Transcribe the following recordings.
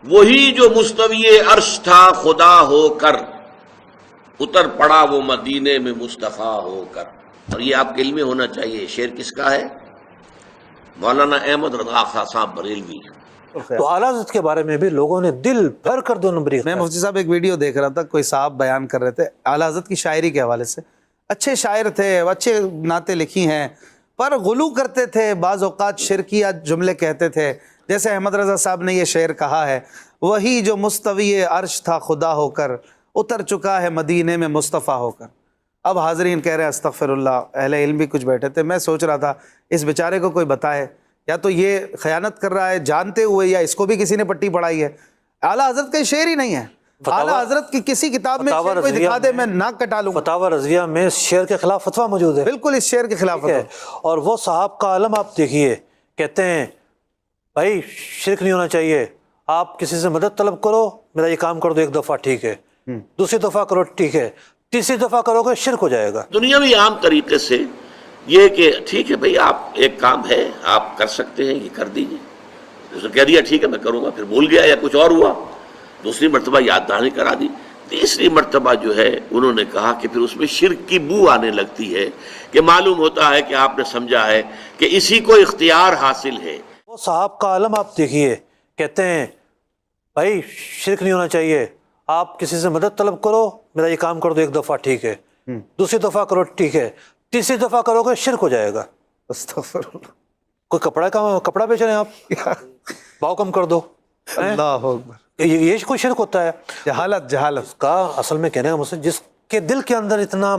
وہی جو مستوی عرش تھا خدا ہو کر، اتر پڑا وہ مدینے میں مصطفیٰ ہو کر۔ اور یہ آپ کے علم میں ہونا چاہیے، شعر کس کا ہے؟ مولانا احمد رضا خان صاحب بریلوی۔ تو اعلیٰ حضرت کے بارے میں بھی لوگوں نے دل بھر کر 2 نمبری۔ میں مفتی صاحب ایک ویڈیو دیکھ رہا تھا، کوئی صاحب بیان کر رہے تھے اعلیٰ حضرت کی شاعری کے حوالے سے، اچھے شاعر تھے، اچھے نعتیں لکھی ہیں، پر غلو کرتے تھے، بعض اوقات شرکیہ جملے کہتے تھے، جیسے احمد رضا صاحب نے یہ شعر کہا ہے، وہی جو مستوی عرش تھا خدا ہو کر، اتر چکا ہے مدینے میں مصطفیٰ ہو کر۔ اب حاضرین کہہ رہے ہیں استغفر اللہ، اہل علم بھی کچھ بیٹھے تھے، میں سوچ رہا تھا اس بیچارے کو کوئی بتائے، یا تو یہ خیانت کر رہا ہے جانتے ہوئے، یا اس کو بھی کسی نے پٹی پڑھائی ہے۔ اعلیٰ حضرت کا شعر ہی نہیں ہے، اعلیٰ حضرت کی کسی کتاب میں شعر کوئی دکھا دے، میں ناک کٹا لوں۔ فتاوی رضویہ میں شعر کے خلاف فتویٰ موجود ہے، بالکل اس شعر کے خلاف ٹھیک ہے؟ اور وہ صاحب کا عالم آپ دیکھیے، کہتے ہیں بھائی شرک نہیں ہونا چاہیے، آپ کسی سے مدد طلب کرو، میرا یہ کام کر دو 1 دفعہ ٹھیک ہے، دوسری دفعہ کرو ٹھیک ہے، تیسری دفعہ کرو گے شرک ہو جائے گا۔ دنیاوی عام طریقے سے یہ کہ ٹھیک ہے بھئی، آپ ایک کام ہے آپ کر سکتے ہیں، یہ کر دیجئے۔ اس نے کہہ دیا ٹھیک ہے میں کروں گا، پھر بھول گیا یا کچھ اور ہوا، دوسری مرتبہ یاد دہانی کرا دی، تیسری مرتبہ جو ہے انہوں نے کہا کہ پھر اس میں شرک کی بو آنے لگتی ہے، کہ معلوم ہوتا ہے کہ آپ نے سمجھا ہے کہ اسی کو اختیار حاصل ہے۔ وہ صاحب کا عالم آپ دیکھیے، کہتے ہیں بھائی شرک نہیں ہونا چاہیے، آپ کسی سے مدد طلب کرو، میرا یہ کام کر دو 1 دفعہ ٹھیک ہے، دوسری دفعہ کرو ٹھیک ہے، تیسری دفعہ کرو گے شرک ہو جائے گا۔ استغفر اللہ، کوئی کپڑا بیچ رہے ہیں آپ، بھاؤ کم کر دو، اللہ اکبر، یہ کوئی شرک ہوتا ہے؟ جہالت اس کا اصل میں کہنے کا مقصد جس کے دل کے اندر اتنا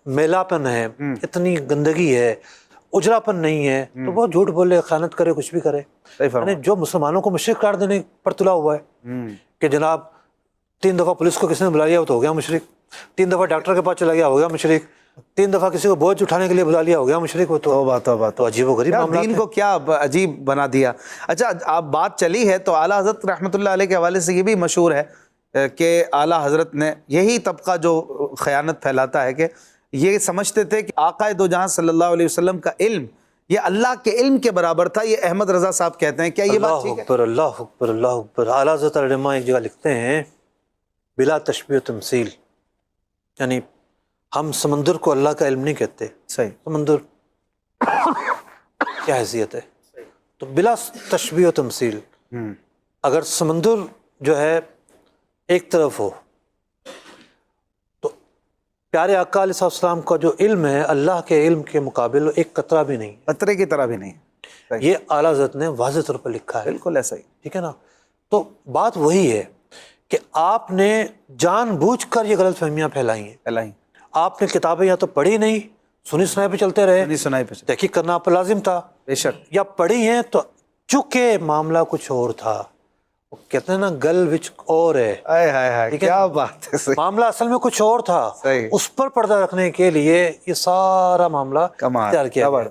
میلاپن ہے، اتنی گندگی ہے، اجراپن نہیں ہے، تو وہ جھوٹ بولے، خیانت کرے، کچھ بھی کرے۔ یعنی جو مسلمانوں کو مشرک قرار دینے پر تلا ہوا ہے کہ جناب 3 دفعہ پولیس کو کسی نے بلا لیا تو ہو گیا مشرک، 3 دفعہ ڈاکٹر کے پاس چلا گیا ہو گیا مشرک، 3 دفعہ کسی کو بوجھ اٹھانے کے لیے بلا لیا ہو گیا مشرک۔ وہ تو عجیب و غریب معاملات دین کو کیا عجیب بنا دیا۔ اچھا آپ بات چلی ہے تو اعلیٰ حضرت رحمۃ اللہ علیہ کے حوالے سے یہ بھی مشہور ہے کہ اعلیٰ حضرت نے، یہی طبقہ جو خیانت پھیلاتا ہے، کہ یہ سمجھتے تھے کہ آقا دو جہاں صلی اللہ علیہ وسلم کا علم یہ اللہ کے علم کے برابر تھا۔ یہ احمد رضا صاحب کہتے ہیں، کیا یہ بات ٹھیک ہے؟ اللہ اکبر، اللہ اکبر، اللہ اکبر۔ اعلیٰ حضرت علماء ایک جگہ لکھتے ہیں بلا تشبیہ و تمثیل، یعنی ہم سمندر کو اللہ کا علم نہیں کہتے، صحیح، سمندر کیا حیثیت ہے، تو بلا تشبیہ و تمثیل، اگر سمندر جو ہے ایک طرف ہو تو پیارے آقا علیہ السلام کا جو علم ہے اللہ کے علم کے مقابل ایک قطرہ بھی نہیں، قطرے کی طرح بھی نہیں۔ یہ اعلیٰ حضرت نے واضح طور پر لکھا ہے، بالکل ایسا ہی، ٹھیک ہے نا۔ تو بات وہی ہے کہ آپ نے جان بوجھ کر یہ غلط فہمیاں پھیلائی ہیں۔ اللہ ہی آپ نے کتابیں یا تو پڑھی نہیں، سنی سنائی پہ چلتے رہے، سنی سنائی پہ تحقیق کرنا آپ پر لازم تھا، بے شک، یا پڑھی ہیں تو چونکہ معاملہ کچھ اور تھا، وہ کہتے ہیں نا گل وچ اور ہے، ہائے ہائے ہائے، ٹھیک ہے، کیا بات ہے، صحیح، معاملہ اصل میں کچھ اور تھا، صحیح، اس پر پردہ رکھنے کے لیے یہ سارا معاملہ کمال، تیار کیا کیا گیا۔